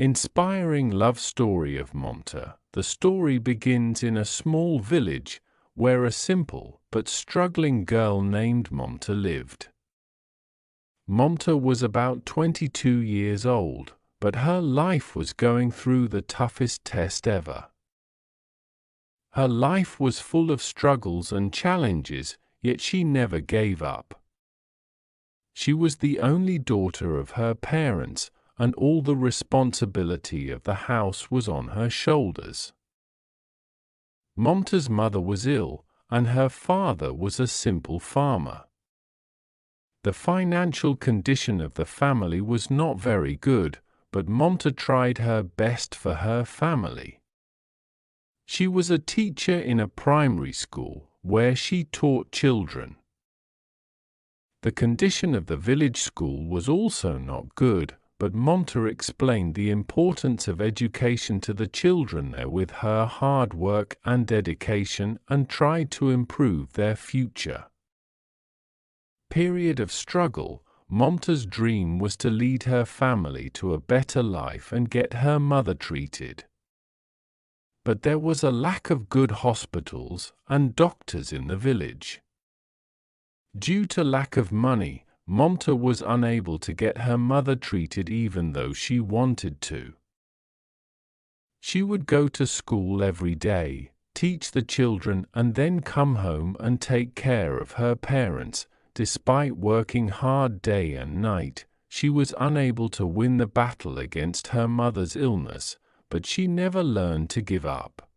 Inspiring love story of Monta. The story begins in a small village where a simple but struggling girl named Monta lived. Monta was about 22 years old, but her life was going through the toughest test ever. Her life was full of struggles and challenges, yet she never gave up. She was the only daughter of her parents, and all the responsibility of the house was on her shoulders. Monta's mother was ill, and her father was a simple farmer. The financial condition of the family was not very good, but Monta tried her best for her family. She was a teacher in a primary school, where she taught children. The condition of the village school was also not good, but Monta explained the importance of education to the children there with her hard work and dedication and tried to improve their future. Period of struggle. Monta's dream was to lead her family to a better life and get her mother treated. But there was a lack of good hospitals and doctors in the village. Due to lack of money, Monta was unable to get her mother treated even though she wanted to. She would go to school every day, teach the children and then come home and take care of her parents. Despite working hard day and night, she was unable to win the battle against her mother's illness, but she never learned to give up.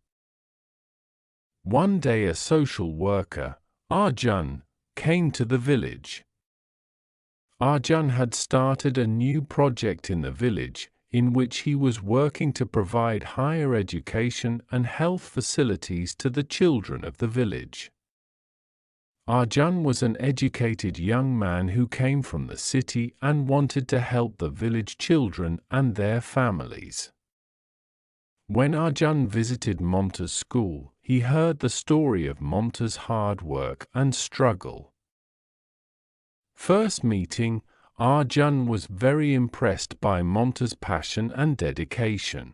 One day a social worker, Arjun, came to the village. Arjun had started a new project in the village, in which he was working to provide higher education and health facilities to the children of the village. Arjun was an educated young man who came from the city and wanted to help the village children and their families. When Arjun visited Monta's school, he heard the story of Monta's hard work and struggle. First meeting, Arjun was very impressed by Monta's passion and dedication.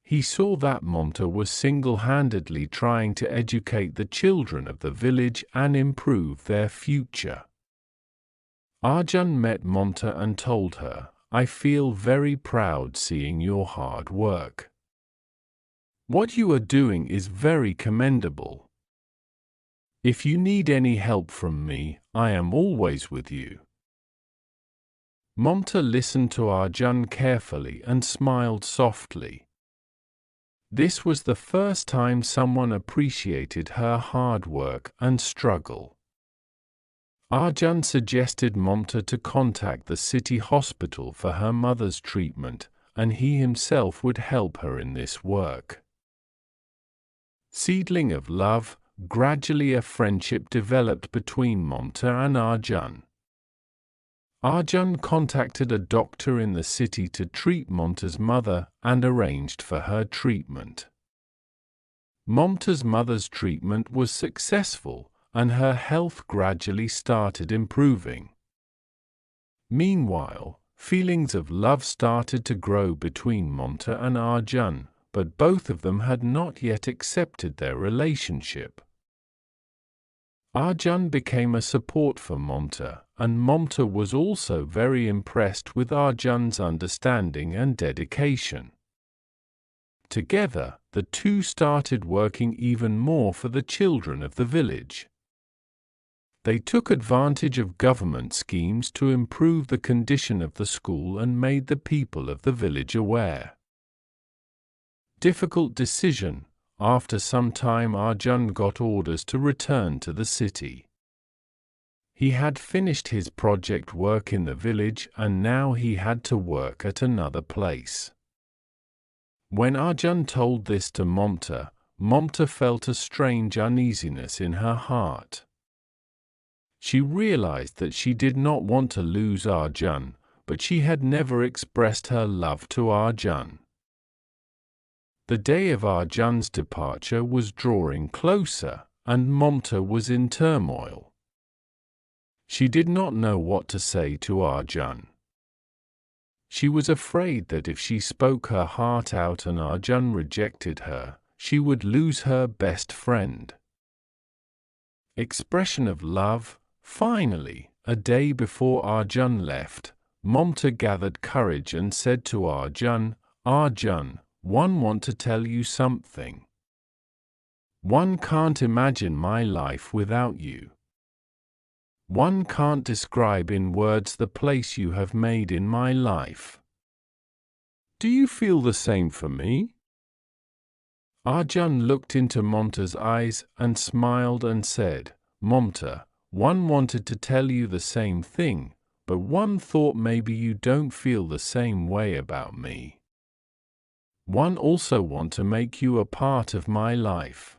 He saw that Monta was single-handedly trying to educate the children of the village and improve their future. Arjun met Monta and told her, "I feel very proud seeing your hard work. What you are doing is very commendable. If you need any help from me, I am always with you." Monta listened to Arjun carefully and smiled softly. This was the first time someone appreciated her hard work and struggle. Arjun suggested Monta to contact the city hospital for her mother's treatment, and he himself would help her in this work. Seedling of love. Gradually a friendship developed between Monta and Arjun. Arjun contacted a doctor in the city to treat Monta's mother and arranged for her treatment. Monta's mother's treatment was successful, and her health gradually started improving. Meanwhile, feelings of love started to grow between Monta and Arjun, but both of them had not yet accepted their relationship. Arjun became a support for Monta, and Monta was also very impressed with Arjun's understanding and dedication. Together, the two started working even more for the children of the village. They took advantage of government schemes to improve the condition of the school and made the people of the village aware. Difficult decision. After some time Arjun got orders to return to the city. He had finished his project work in the village and now he had to work at another place. When Arjun told this to Monta, Monta felt a strange uneasiness in her heart. She realized that she did not want to lose Arjun, but she had never expressed her love to Arjun. The day of Arjun's departure was drawing closer, and Monta was in turmoil. She did not know what to say to Arjun. She was afraid that if she spoke her heart out and Arjun rejected her, she would lose her best friend. Expression of love. Finally, a day before Arjun left, Mamta gathered courage and said to Arjun, "Arjun, one want to tell you something. One can't imagine my life without you. One can't describe in words the place you have made in my life. Do you feel the same for me?" Arjun looked into Mamta's eyes and smiled and said, "Mamta, one wanted to tell you the same thing, but one thought maybe you don't feel the same way about me. One also want to make you a part of my life."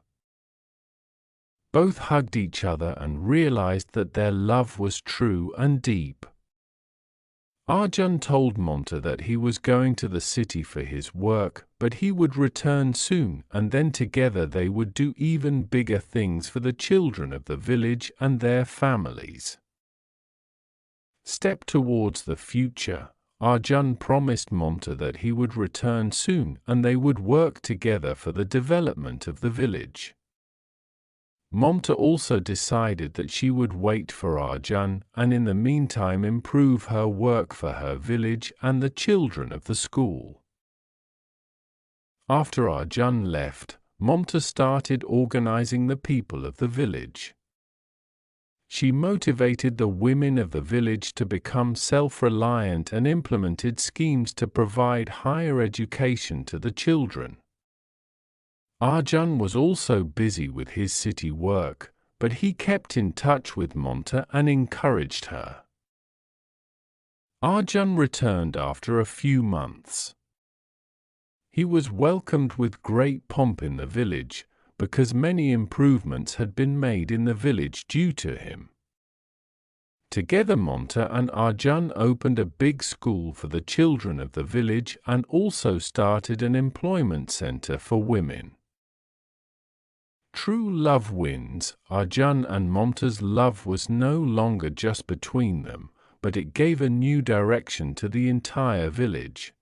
Both hugged each other and realized that their love was true and deep. Arjun told Mamta that he was going to the city for his work, but he would return soon, and then together they would do even bigger things for the children of the village and their families. Step towards the future. Arjun promised Mamta that he would return soon and they would work together for the development of the village. Mamta also decided that she would wait for Arjun and in the meantime improve her work for her village and the children of the school. After Arjun left, Mamta started organizing the people of the village. She motivated the women of the village to become self-reliant and implemented schemes to provide higher education to the children. Arjun was also busy with his city work, but he kept in touch with Mamta and encouraged her. Arjun returned after a few months. He was welcomed with great pomp in the village, because many improvements had been made in the village due to him. Together Mamta and Arjun opened a big school for the children of the village and also started an employment center for women. True love wins. Arjun and Mamta's love was no longer just between them, but it gave a new direction to the entire village.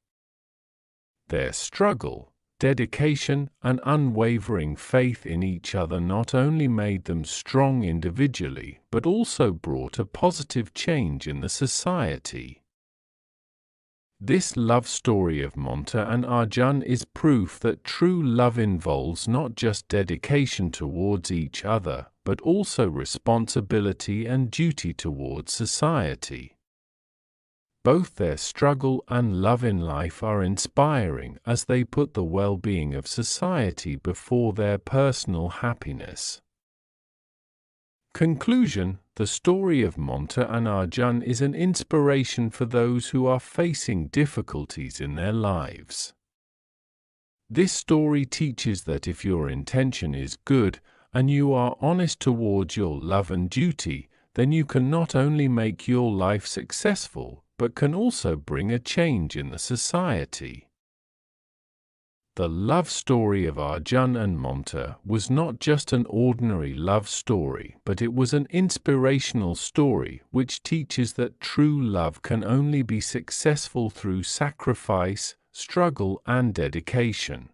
Their struggle, dedication, and unwavering faith in each other not only made them strong individually, but also brought a positive change in the society. This love story of Mamta and Arjun is proof that true love involves not just dedication towards each other, but also responsibility and duty towards society. Both their struggle and love in life are inspiring as they put the well-being of society before their personal happiness. Conclusion: the story of Mamta and Arjun is an inspiration for those who are facing difficulties in their lives. This story teaches that if your intention is good and you are honest towards your love and duty, then you can not only make your life successful, but can also bring a change in the society. The love story of Arjun and Mamta was not just an ordinary love story, but it was an inspirational story which teaches that true love can only be successful through sacrifice, struggle, and dedication.